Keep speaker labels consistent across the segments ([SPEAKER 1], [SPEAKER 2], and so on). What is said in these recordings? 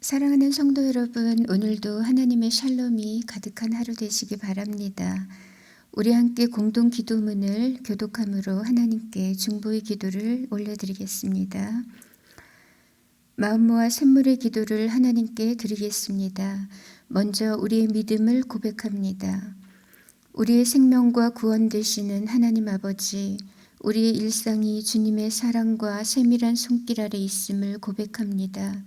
[SPEAKER 1] 사랑하는 성도 여러분, 오늘도 하나님의 샬롬이 가득한 하루 되시기 바랍니다. 우리 함께 공동 기도문을 교독함으로 하나님께 중보의 기도를 올려드리겠습니다. 마음 모아 샘물의 기도를 하나님께 드리겠습니다. 먼저 우리의 믿음을 고백합니다. 우리의 생명과 구원 되시는 하나님 아버지, 우리의 일상이 주님의 사랑과 세밀한 손길 아래 있음을 고백합니다.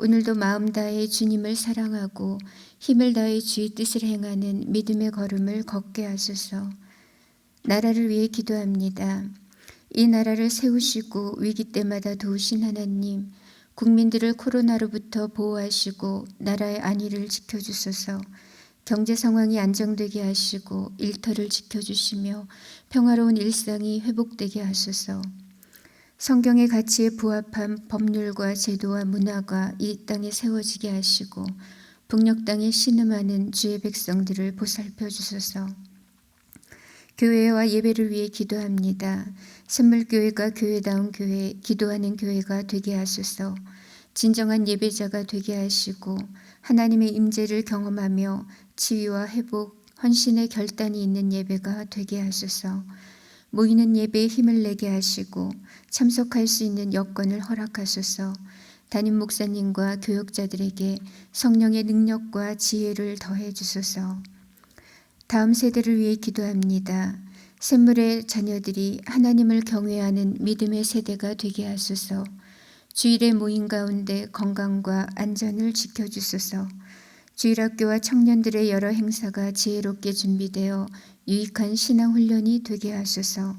[SPEAKER 1] 오늘도 마음 다해 주님을 사랑하고 힘을 다해 주의 뜻을 행하는 믿음의 걸음을 걷게 하소서. 나라를 위해 기도합니다. 이 나라를 세우시고 위기 때마다 도우신 하나님, 국민들을 코로나로부터 보호하시고 나라의 안위를 지켜주소서. 경제 상황이 안정되게 하시고 일터를 지켜주시며 평화로운 일상이 회복되게 하소서. 성경의 가치에 부합한 법률과 제도와 문화가 이 땅에 세워지게 하시고 북녘 땅에 신음하는 주의 백성들을 보살펴 주소서. 교회와 예배를 위해 기도합니다. 샘물교회가 교회다운 교회, 기도하는 교회가 되게 하소서. 진정한 예배자가 되게 하시고 하나님의 임재를 경험하며 치유와 회복, 헌신의 결단이 있는 예배가 되게 하소서. 모이는 예배에 힘을 내게 하시고 참석할 수 있는 여건을 허락하소서. 담임 목사님과 교역자들에게 성령의 능력과 지혜를 더해 주소서. 다음 세대를 위해 기도합니다. 샘물의 자녀들이 하나님을 경외하는 믿음의 세대가 되게 하소서. 주일의 모임 가운데 건강과 안전을 지켜주소서. 주일학교와 청년들의 여러 행사가 지혜롭게 준비되어 유익한 신앙훈련이 되게 하소서.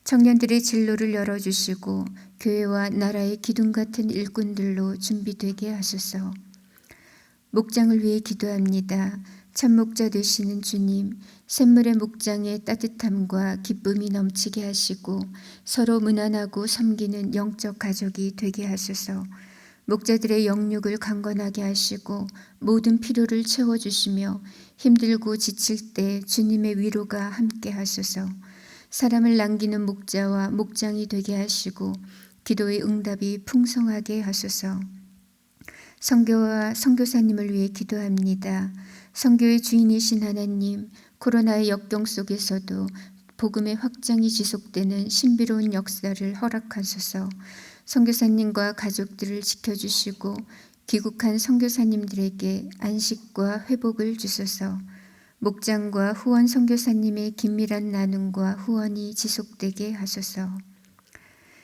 [SPEAKER 1] 청년들의 진로를 열어주시고 교회와 나라의 기둥 같은 일꾼들로 준비되게 하소서. 목장을 위해 기도합니다. 참목자 되시는 주님, 샘물의 목장의 따뜻함과 기쁨이 넘치게 하시고 서로 무난하고 섬기는 영적 가족이 되게 하소서. 목자들의 영육을 강건하게 하시고 모든 필요를 채워주시며 힘들고 지칠 때 주님의 위로가 함께 하소서. 사람을 남기는 목자와 목장이 되게 하시고 기도의 응답이 풍성하게 하소서. 선교와 선교사님을 위해 기도합니다. 선교의 주인이신 하나님, 코로나의 역경 속에서도 복음의 확장이 지속되는 신비로운 역사를 허락하소서. 선교사님과 가족들을 지켜주시고 귀국한 선교사님들에게 안식과 회복을 주소서. 목장과 후원 선교사님의 긴밀한 나눔과 후원이 지속되게 하소서.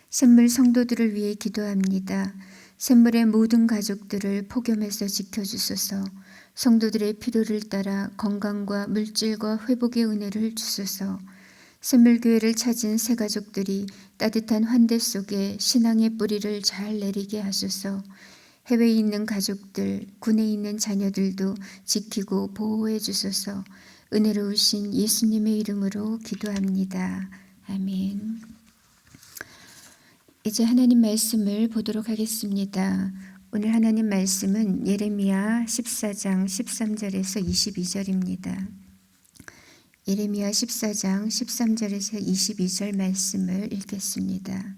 [SPEAKER 1] 샘물 성도들을 위해 기도합니다. 샘물의 모든 가족들을 폭염에서 지켜주소서. 성도들의 필요를 따라 건강과 물질과 회복의 은혜를 주소서. 샘물교회를 찾은 새 가족들이 따뜻한 환대 속에 신앙의 뿌리를 잘 내리게 하소서. 해외에 있는 가족들, 군에 있는 자녀들도 지키고 보호해 주소서. 은혜로우신 예수님의 이름으로 기도합니다. 아멘. 이제 하나님 말씀을 보도록 하겠습니다. 오늘 하나님 말씀은 예레미야 14장 13절에서 22절입니다. 예레미야 14장 13절에서 22절 말씀을 읽겠습니다.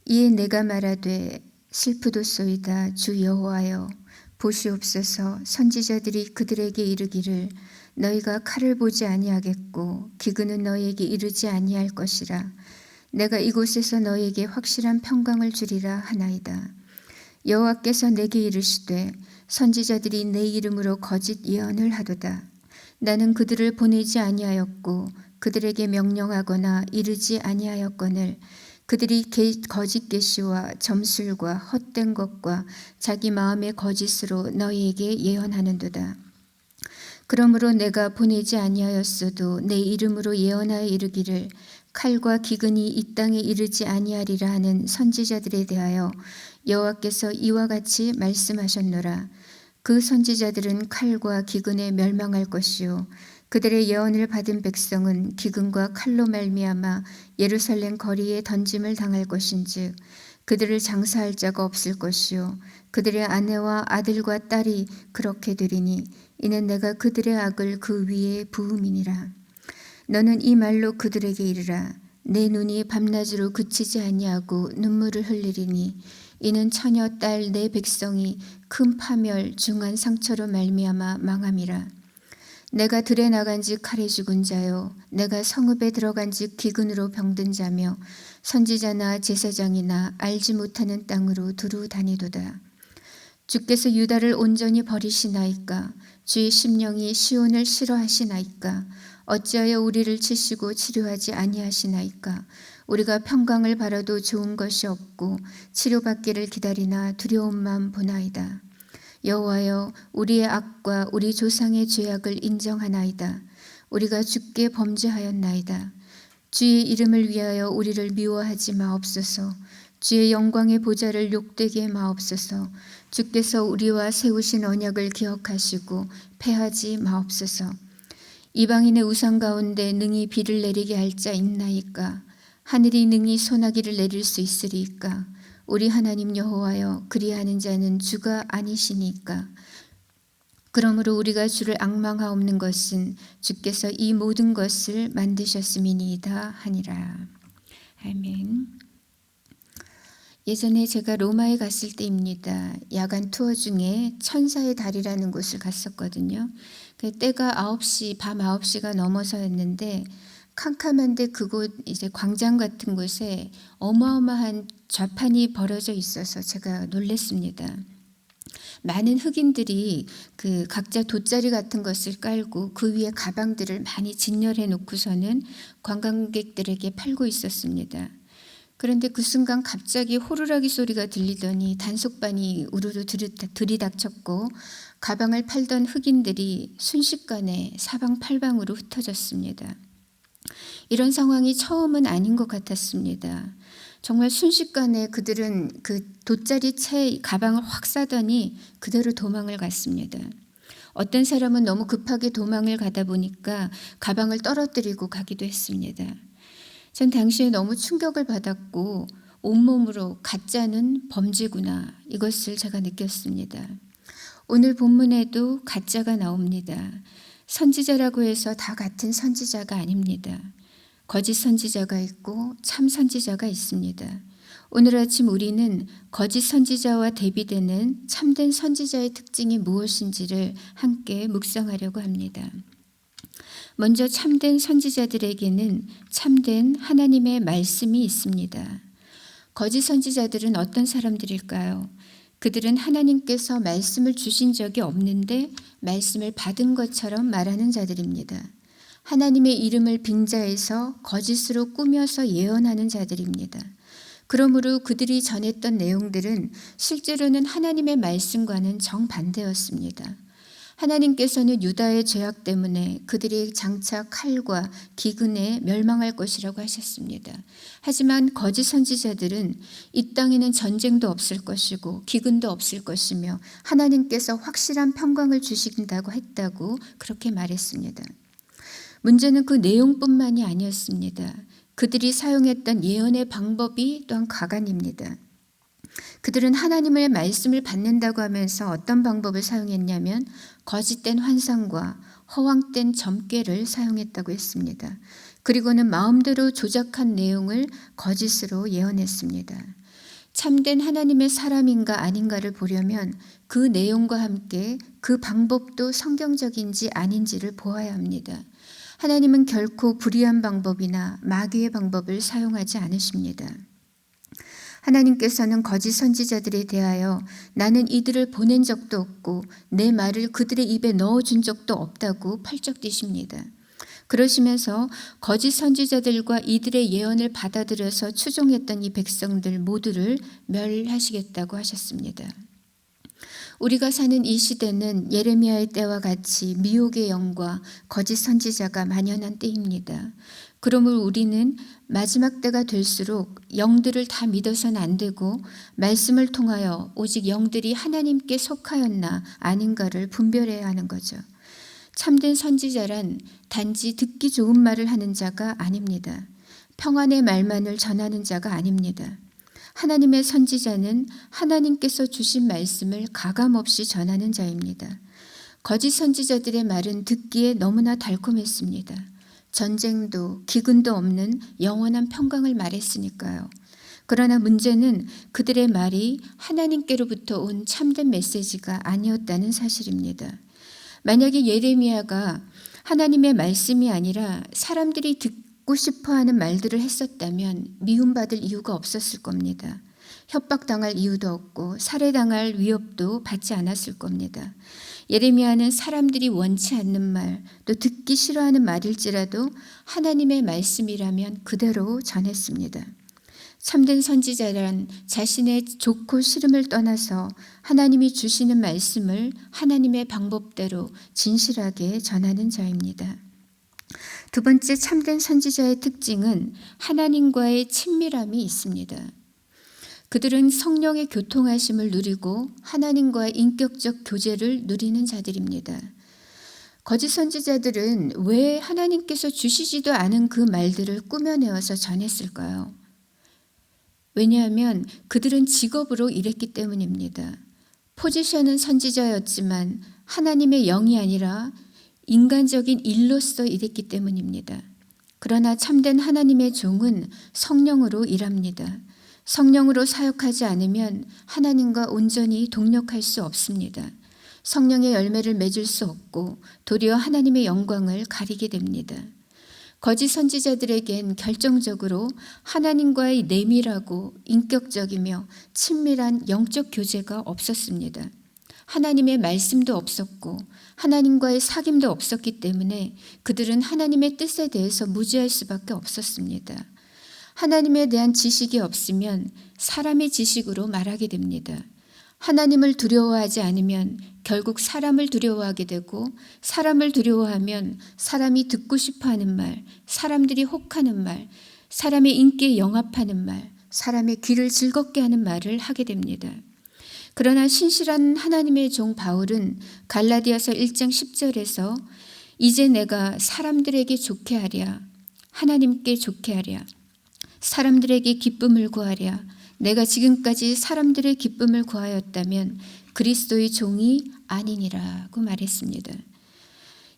[SPEAKER 1] 이에 내가 말하되 슬프도소이다 주 여호와여 보시옵소서. 선지자들이 그들에게 이르기를 너희가 칼을 보지 아니하겠고 기근은 너희에게 이르지 아니할 것이라. 내가 이곳에서 너희에게 확실한 평강을 주리라 하나이다. 여호와께서 내게 이르시되 선지자들이 내 이름으로 거짓 예언을 하도다. 나는 그들을 보내지 아니하였고 그들에게 명령하거나 이르지 아니하였거늘 그들이 거짓 계시와 점술과 헛된 것과 자기 마음의 거짓으로 너희에게 예언하는도다. 그러므로 내가 보내지 아니하였어도 내 이름으로 예언하여 이르기를 칼과 기근이 이 땅에 이르지 아니하리라 하는 선지자들에 대하여 여호와께서 이와 같이 말씀하셨노라. 그 선지자들은 칼과 기근에 멸망할 것이요 그들의 예언을 받은 백성은 기근과 칼로 말미암아 예루살렘 거리에 던짐을 당할 것인즉 그들을 장사할 자가 없을 것이요 그들의 아내와 아들과 딸이 그렇게 되리니 이는 내가 그들의 악을 그 위에 부음이니라. 너는 이 말로 그들에게 이르라. 내 눈이 밤낮으로 그치지 아니하고 눈물을 흘리리니 이는 처녀 딸 내 백성이 큰 파멸 중한 상처로 말미암아 망함이라. 내가 들에 나간즉 칼에 죽은 자요 내가 성읍에 들어간즉 기근으로 병든 자며 선지자나 제사장이나 알지 못하는 땅으로 두루 다니도다. 주께서 유다를 온전히 버리시나이까? 주의 심령이 시온을 싫어하시나이까? 어찌하여 우리를 치시고 치료하지 아니하시나이까? 우리가 평강을 바라도 좋은 것이 없고 치료받기를 기다리나 두려움만 보나이다. 여호와여, 우리의 악과 우리 조상의 죄악을 인정하나이다. 우리가 주께 범죄하였나이다. 주의 이름을 위하여 우리를 미워하지 마옵소서. 주의 영광의 보좌를 욕되게 마옵소서. 주께서 우리와 세우신 언약을 기억하시고 패하지 마옵소서. 이방인의 우상 가운데 능히 비를 내리게 할 자 있나이까? 하늘이 능히 소나기를 내릴 수 있으리이까? 우리 하나님 여호와여, 그리하는 자는 주가 아니시니까? 그러므로 우리가 주를 앙망하옵는 것은 주께서 이 모든 것을 만드셨음이니이다 하니라. 아멘. 예전에 제가 로마에 갔을 때입니다. 야간 투어 중에 천사의 다리라는 곳을 갔었거든요. 때가 밤 9시가 넘어서였는데 캄캄한데 그곳 이제 광장 같은 곳에 어마어마한 좌판이 벌어져 있어서 제가 놀랐습니다. 많은 흑인들이 그 각자 돗자리 같은 것을 깔고 그 위에 가방들을 많이 진열해 놓고서는 관광객들에게 팔고 있었습니다. 그런데 그 순간 갑자기 호루라기 소리가 들리더니 단속반이 우르르 들이닥쳤고 가방을 팔던 흑인들이 순식간에 사방팔방으로 흩어졌습니다. 이런 상황이 처음은 아닌 것 같았습니다. 정말 순식간에 그들은 그 돗자리 채 가방을 확 싸더니 그대로 도망을 갔습니다. 어떤 사람은 너무 급하게 도망을 가다 보니까 가방을 떨어뜨리고 가기도 했습니다. 전 당시에 너무 충격을 받았고 온몸으로 가짜는 범죄구나 이것을 제가 느꼈습니다. 오늘 본문에도 가짜가 나옵니다. 선지자라고 해서 다 같은 선지자가 아닙니다. 거짓 선지자가 있고 참 선지자가 있습니다. 오늘 아침 우리는 거짓 선지자와 대비되는 참된 선지자의 특징이 무엇인지를 함께 묵상하려고 합니다. 먼저 참된 선지자들에게는 참된 하나님의 말씀이 있습니다. 거짓 선지자들은 어떤 사람들일까요? 그들은 하나님께서 말씀을 주신 적이 없는데 말씀을 받은 것처럼 말하는 자들입니다. 하나님의 이름을 빙자해서 거짓으로 꾸며서 예언하는 자들입니다. 그러므로 그들이 전했던 내용들은 실제로는 하나님의 말씀과는 정반대였습니다. 하나님께서는 유다의 죄악 때문에 그들이 장차 칼과 기근에 멸망할 것이라고 하셨습니다. 하지만 거짓 선지자들은 이 땅에는 전쟁도 없을 것이고 기근도 없을 것이며 하나님께서 확실한 평강을 주신다고 했다고 그렇게 말했습니다. 문제는 그 내용뿐만이 아니었습니다. 그들이 사용했던 예언의 방법이 또한 가관입니다. 그들은 하나님의 말씀을 받는다고 하면서 어떤 방법을 사용했냐면 거짓된 환상과 허황된 점괘를 사용했다고 했습니다. 그리고는 마음대로 조작한 내용을 거짓으로 예언했습니다. 참된 하나님의 사람인가 아닌가를 보려면 그 내용과 함께 그 방법도 성경적인지 아닌지를 보아야 합니다. 하나님은 결코 불의한 방법이나 마귀의 방법을 사용하지 않으십니다. 하나님께서는 거짓 선지자들에 대하여 나는 이들을 보낸 적도 없고 내 말을 그들의 입에 넣어준 적도 없다고 팔적디십니다. 그러시면서 거짓 선지자들과 이들의 예언을 받아들여서 추종했던 이 백성들 모두를 멸하시겠다고 하셨습니다. 우리가 사는 이 시대는 예레미야의 때와 같이 미혹의 영과 거짓 선지자가 만연한 때입니다. 그러므로 우리는 마지막 때가 될수록 영들을 다 믿어서는 안 되고 말씀을 통하여 오직 영들이 하나님께 속하였나 아닌가를 분별해야 하는 거죠. 참된 선지자란 단지 듣기 좋은 말을 하는 자가 아닙니다. 평안의 말만을 전하는 자가 아닙니다. 하나님의 선지자는 하나님께서 주신 말씀을 가감없이 전하는 자입니다. 거짓 선지자들의 말은 듣기에 너무나 달콤했습니다. 전쟁도 기근도 없는 영원한 평강을 말했으니까요. 그러나 문제는 그들의 말이 하나님께로부터 온 참된 메시지가 아니었다는 사실입니다. 만약에 예레미야가 하나님의 말씀이 아니라 사람들이 듣고 싶어하는 말들을 했었다면 미움받을 이유가 없었을 겁니다. 협박당할 이유도 없고 살해당할 위협도 받지 않았을 겁니다. 예레미야는 사람들이 원치 않는 말, 또 듣기 싫어하는 말일지라도 하나님의 말씀이라면 그대로 전했습니다. 참된 선지자란 자신의 좋고 싫음을 떠나서 하나님이 주시는 말씀을 하나님의 방법대로 진실하게 전하는 자입니다. 두 번째 참된 선지자의 특징은 하나님과의 친밀함이 있습니다. 그들은 성령의 교통하심을 누리고 하나님과의 인격적 교제를 누리는 자들입니다. 거짓 선지자들은 왜 하나님께서 주시지도 않은 그 말들을 꾸며내어서 전했을까요? 왜냐하면 그들은 직업으로 일했기 때문입니다. 포지션은 선지자였지만 하나님의 영이 아니라 인간적인 일로서 일했기 때문입니다. 그러나 참된 하나님의 종은 성령으로 일합니다. 성령으로 사역하지 않으면 하나님과 온전히 동력할 수 없습니다. 성령의 열매를 맺을 수 없고 도리어 하나님의 영광을 가리게 됩니다. 거짓 선지자들에겐 결정적으로 하나님과의 내밀하고 인격적이며 친밀한 영적 교제가 없었습니다. 하나님의 말씀도 없었고 하나님과의 사귐도 없었기 때문에 그들은 하나님의 뜻에 대해서 무지할 수밖에 없었습니다. 하나님에 대한 지식이 없으면 사람의 지식으로 말하게 됩니다. 하나님을 두려워하지 않으면 결국 사람을 두려워하게 되고 사람을 두려워하면 사람이 듣고 싶어하는 말, 사람들이 혹하는 말, 사람의 인기에 영합하는 말, 사람의 귀를 즐겁게 하는 말을 하게 됩니다. 그러나 신실한 하나님의 종 바울은 갈라디아서 1장 10절에서 이제 내가 사람들에게 좋게 하랴, 하나님께 좋게 하랴, 사람들에게 기쁨을 구하랴, 내가 지금까지 사람들의 기쁨을 구하였다면 그리스도의 종이 아니니라고 말했습니다.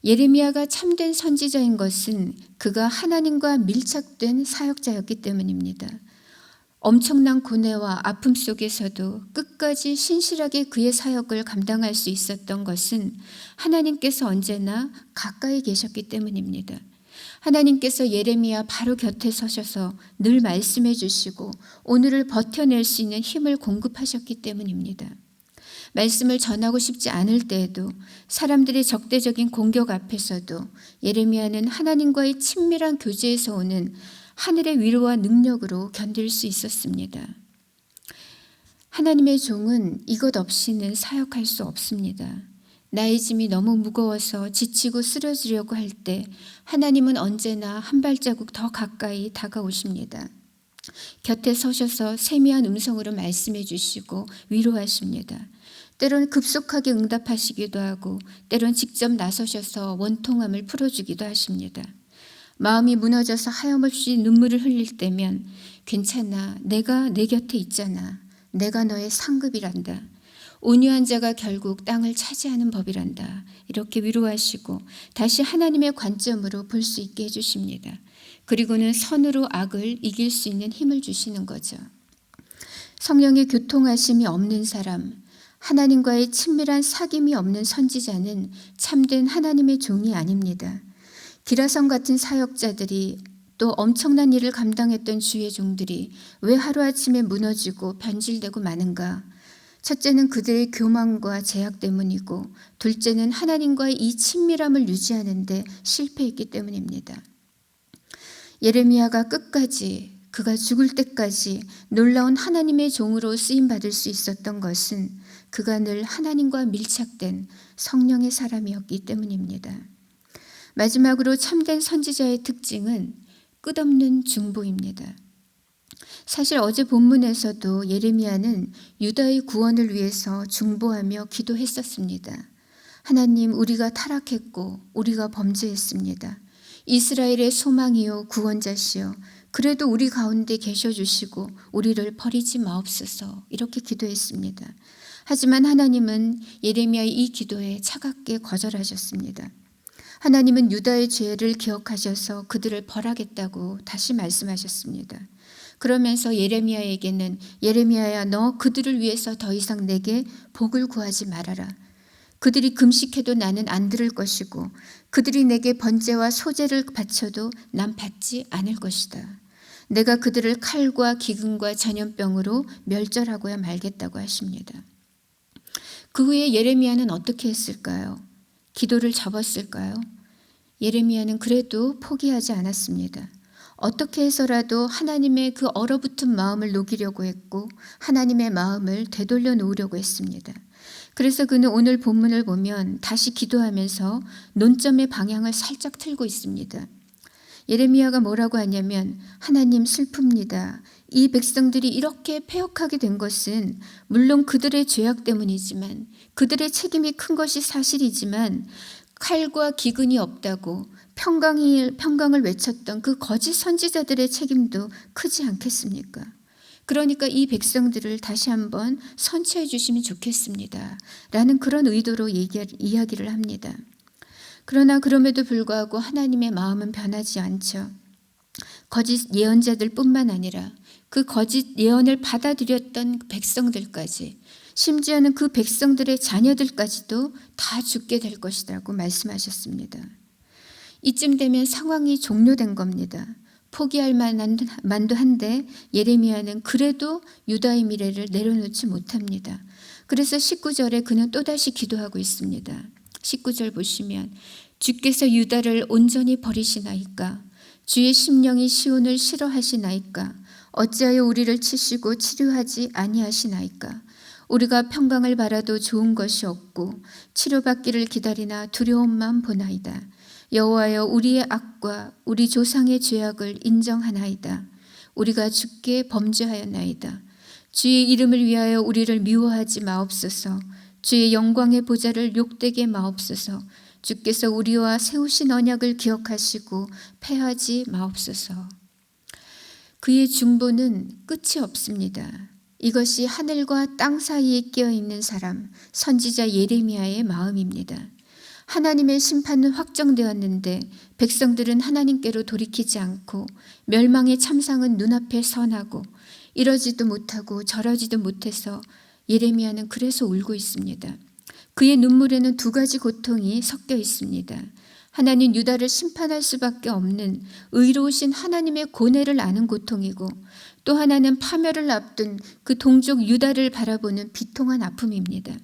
[SPEAKER 1] 예레미야가 참된 선지자인 것은 그가 하나님과 밀착된 사역자였기 때문입니다. 엄청난 고뇌와 아픔 속에서도 끝까지 신실하게 그의 사역을 감당할 수 있었던 것은 하나님께서 언제나 가까이 계셨기 때문입니다. 하나님께서 예레미야 바로 곁에 서셔서 늘 말씀해 주시고 오늘을 버텨낼 수 있는 힘을 공급하셨기 때문입니다. 말씀을 전하고 싶지 않을 때에도 사람들의 적대적인 공격 앞에서도 예레미야는 하나님과의 친밀한 교제에서 오는 하늘의 위로와 능력으로 견딜 수 있었습니다. 하나님의 종은 이것 없이는 사역할 수 없습니다. 나의 짐이 너무 무거워서 지치고 쓰러지려고 할 때 하나님은 언제나 한 발자국 더 가까이 다가오십니다. 곁에 서셔서 세미한 음성으로 말씀해 주시고 위로하십니다. 때론 급속하게 응답하시기도 하고 때론 직접 나서셔서 원통함을 풀어주기도 하십니다. 마음이 무너져서 하염없이 눈물을 흘릴 때면 괜찮아, 내가 내 곁에 있잖아, 내가 너의 상급이란다, 온유한 자가 결국 땅을 차지하는 법이란다, 이렇게 위로하시고 다시 하나님의 관점으로 볼 수 있게 해주십니다. 그리고는 선으로 악을 이길 수 있는 힘을 주시는 거죠. 성령의 교통하심이 없는 사람, 하나님과의 친밀한 사귐이 없는 선지자는 참된 하나님의 종이 아닙니다. 기라성 같은 사역자들이 또 엄청난 일을 감당했던 주의 종들이 왜 하루아침에 무너지고 변질되고 마는가? 첫째는 그들의 교만과 제약 때문이고 둘째는 하나님과의 이 친밀함을 유지하는 데 실패했기 때문입니다. 예레미야가 끝까지 그가 죽을 때까지 놀라운 하나님의 종으로 쓰임받을 수 있었던 것은 그가 늘 하나님과 밀착된 성령의 사람이었기 때문입니다. 마지막으로 참된 선지자의 특징은 끝없는 중보입니다. 사실 어제 본문에서도 예레미야는 유다의 구원을 위해서 중보하며 기도했었습니다. 하나님, 우리가 타락했고 우리가 범죄했습니다. 이스라엘의 소망이요 구원자시여, 그래도 우리 가운데 계셔주시고 우리를 버리지 마옵소서, 이렇게 기도했습니다. 하지만 하나님은 예레미야의 이 기도에 차갑게 거절하셨습니다. 하나님은 유다의 죄를 기억하셔서 그들을 벌하겠다고 다시 말씀하셨습니다. 그러면서 예레미야에게는 예레미야야 너 그들을 위해서 더 이상 내게 복을 구하지 말아라. 그들이 금식해도 나는 안 들을 것이고 그들이 내게 번제와 소제를 바쳐도 난 받지 않을 것이다. 내가 그들을 칼과 기근과 전염병으로 멸절하고야 말겠다고 하십니다. 그 후에 예레미야는 어떻게 했을까요? 기도를 접었을까요? 예레미야는 그래도 포기하지 않았습니다. 어떻게 해서라도 하나님의 그 얼어붙은 마음을 녹이려고 했고 하나님의 마음을 되돌려 놓으려고 했습니다. 그래서 그는 오늘 본문을 보면 다시 기도하면서 논점의 방향을 살짝 틀고 있습니다. 예레미야가 뭐라고 하냐면 하나님 슬픕니다. 이 백성들이 이렇게 패역하게 된 것은 물론 그들의 죄악 때문이지만 그들의 책임이 큰 것이 사실이지만 칼과 기근이 없다고 평강을 외쳤던 그 거짓 선지자들의 책임도 크지 않겠습니까? 그러니까 이 백성들을 다시 한번 선처해 주시면 좋겠습니다. 라는 그런 의도로 이야기를 합니다. 그러나 그럼에도 불구하고 하나님의 마음은 변하지 않죠. 거짓 예언자들 뿐만 아니라 그 거짓 예언을 받아들였던 백성들까지 심지어는 그 백성들의 자녀들까지도 다 죽게 될 것이라고 말씀하셨습니다. 이쯤 되면 상황이 종료된 겁니다. 포기할 만도 한데 예레미야는 그래도 유다의 미래를 내려놓지 못합니다. 그래서 19절에 그는 또다시 기도하고 있습니다. 19절 보시면 주께서 유다를 온전히 버리시나이까? 주의 심령이 시온을 싫어하시나이까? 어찌하여 우리를 치시고 치료하지 아니하시나이까? 우리가 평강을 바라도 좋은 것이 없고 치료받기를 기다리나 두려움만 보나이다. 여호와여 우리의 악과 우리 조상의 죄악을 인정하나이다. 우리가 주께 범죄하였나이다. 주의 이름을 위하여 우리를 미워하지 마옵소서. 주의 영광의 보좌를 욕되게 마옵소서. 주께서 우리와 세우신 언약을 기억하시고 패하지 마옵소서. 그의 중보는 끝이 없습니다. 이것이 하늘과 땅 사이에 끼어있는 사람, 선지자 예레미야의 마음입니다. 하나님의 심판은 확정되었는데 백성들은 하나님께로 돌이키지 않고 멸망의 참상은 눈앞에 선하고 이러지도 못하고 저러지도 못해서 예레미야는 그래서 울고 있습니다. 그의 눈물에는 두 가지 고통이 섞여 있습니다. 하나님 유다를 심판할 수밖에 없는 의로우신 하나님의 고뇌를 아는 고통이고 또 하나는 파멸을 앞둔 그 동족 유다를 바라보는 비통한 아픔입니다.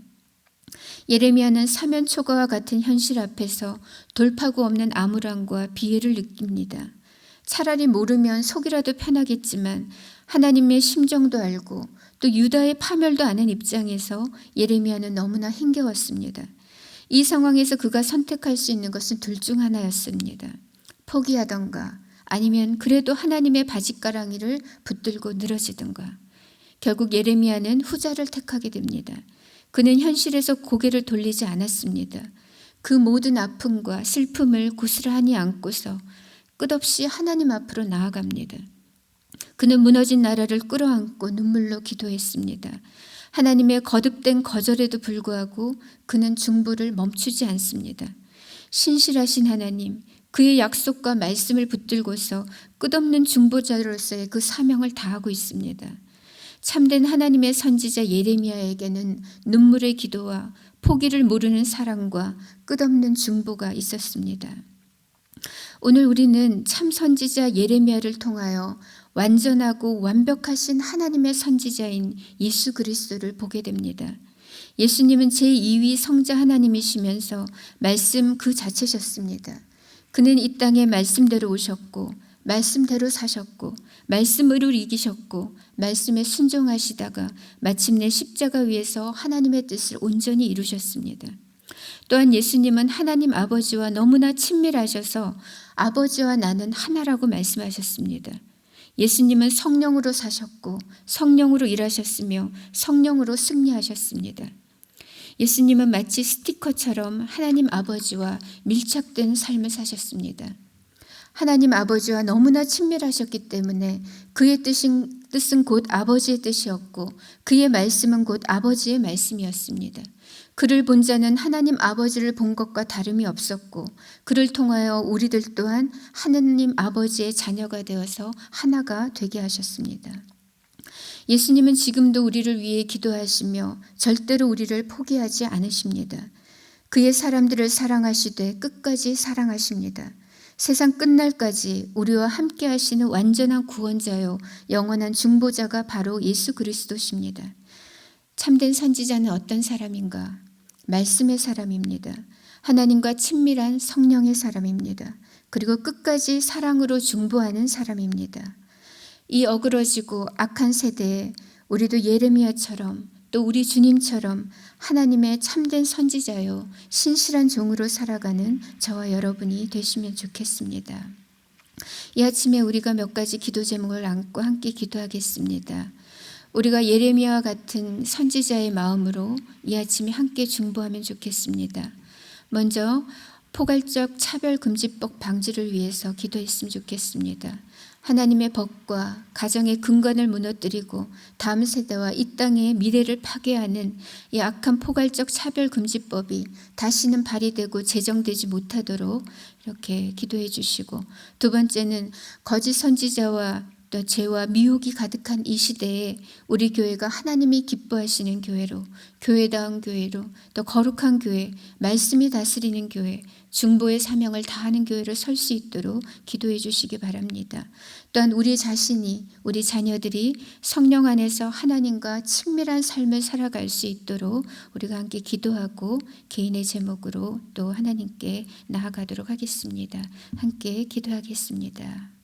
[SPEAKER 1] 예레미야는 사면초가와 같은 현실 앞에서 돌파구 없는 암울함과 비애를 느낍니다. 차라리 모르면 속이라도 편하겠지만 하나님의 심정도 알고 또 유다의 파멸도 아는 입장에서 예레미야는 너무나 힘겨웠습니다. 이 상황에서 그가 선택할 수 있는 것은 둘 중 하나였습니다. 포기하던가 아니면 그래도 하나님의 바짓가랑이를 붙들고 늘어지던가. 결국 예레미야는 후자를 택하게 됩니다. 그는 현실에서 고개를 돌리지 않았습니다. 그 모든 아픔과 슬픔을 고스란히 안고서 끝없이 하나님 앞으로 나아갑니다. 그는 무너진 나라를 끌어안고 눈물로 기도했습니다. 하나님의 거듭된 거절에도 불구하고 그는 중보를 멈추지 않습니다. 신실하신 하나님, 그의 약속과 말씀을 붙들고서 끝없는 중보자로서의 그 사명을 다하고 있습니다. 참된 하나님의 선지자 예레미야에게는 눈물의 기도와 포기를 모르는 사랑과 끝없는 중보가 있었습니다. 오늘 우리는 참 선지자 예레미야를 통하여 완전하고 완벽하신 하나님의 선지자인 예수 그리스도를 보게 됩니다. 예수님은 제2위 성자 하나님이시면서 말씀 그 자체셨습니다. 그는 이 땅에 말씀대로 오셨고 말씀대로 사셨고 말씀으로 이기셨고 말씀에 순종하시다가 마침내 십자가 위에서 하나님의 뜻을 온전히 이루셨습니다. 또한 예수님은 하나님 아버지와 너무나 친밀하셔서 아버지와 나는 하나라고 말씀하셨습니다. 예수님은 성령으로 사셨고 성령으로 일하셨으며 성령으로 승리하셨습니다. 예수님은 마치 스티커처럼 하나님 아버지와 밀착된 삶을 사셨습니다. 하나님 아버지와 너무나 친밀하셨기 때문에 그의 뜻은 곧 아버지의 뜻이었고 그의 말씀은 곧 아버지의 말씀이었습니다. 그를 본 자는 하나님 아버지를 본 것과 다름이 없었고 그를 통하여 우리들 또한 하나님 아버지의 자녀가 되어서 하나가 되게 하셨습니다. 예수님은 지금도 우리를 위해 기도하시며 절대로 우리를 포기하지 않으십니다. 그의 사람들을 사랑하시되 끝까지 사랑하십니다. 세상 끝날까지 우리와 함께 하시는 완전한 구원자요 영원한 중보자가 바로 예수 그리스도십니다. 참된 선지자는 어떤 사람인가? 말씀의 사람입니다. 하나님과 친밀한 성령의 사람입니다. 그리고 끝까지 사랑으로 중보하는 사람입니다. 이 어그러지고 악한 세대에 우리도 예레미야처럼 또 우리 주님처럼 하나님의 참된 선지자요 신실한 종으로 살아가는 저와 여러분이 되시면 좋겠습니다. 이 아침에 우리가 몇 가지 기도 제목을 안고 함께 기도하겠습니다. 우리가 예레미야와 같은 선지자의 마음으로 이 아침에 함께 중보하면 좋겠습니다. 먼저 포괄적 차별금지법 방지를 위해서 기도했으면 좋겠습니다. 하나님의 법과 가정의 근간을 무너뜨리고 다음 세대와 이 땅의 미래를 파괴하는 이 악한 포괄적 차별금지법이 다시는 발의되고 제정되지 못하도록 이렇게 기도해 주시고, 두 번째는 거짓 선지자와 또 죄와 미혹이 가득한 이 시대에 우리 교회가 하나님이 기뻐하시는 교회로, 교회다운 교회로, 또 거룩한 교회, 말씀이 다스리는 교회, 중보의 사명을 다하는 교회로 설 수 있도록 기도해 주시기 바랍니다. 또한 우리 자신이, 우리 자녀들이 성령 안에서 하나님과 친밀한 삶을 살아갈 수 있도록 우리가 함께 기도하고 개인의 제목으로 또 하나님께 나아가도록 하겠습니다. 함께 기도하겠습니다.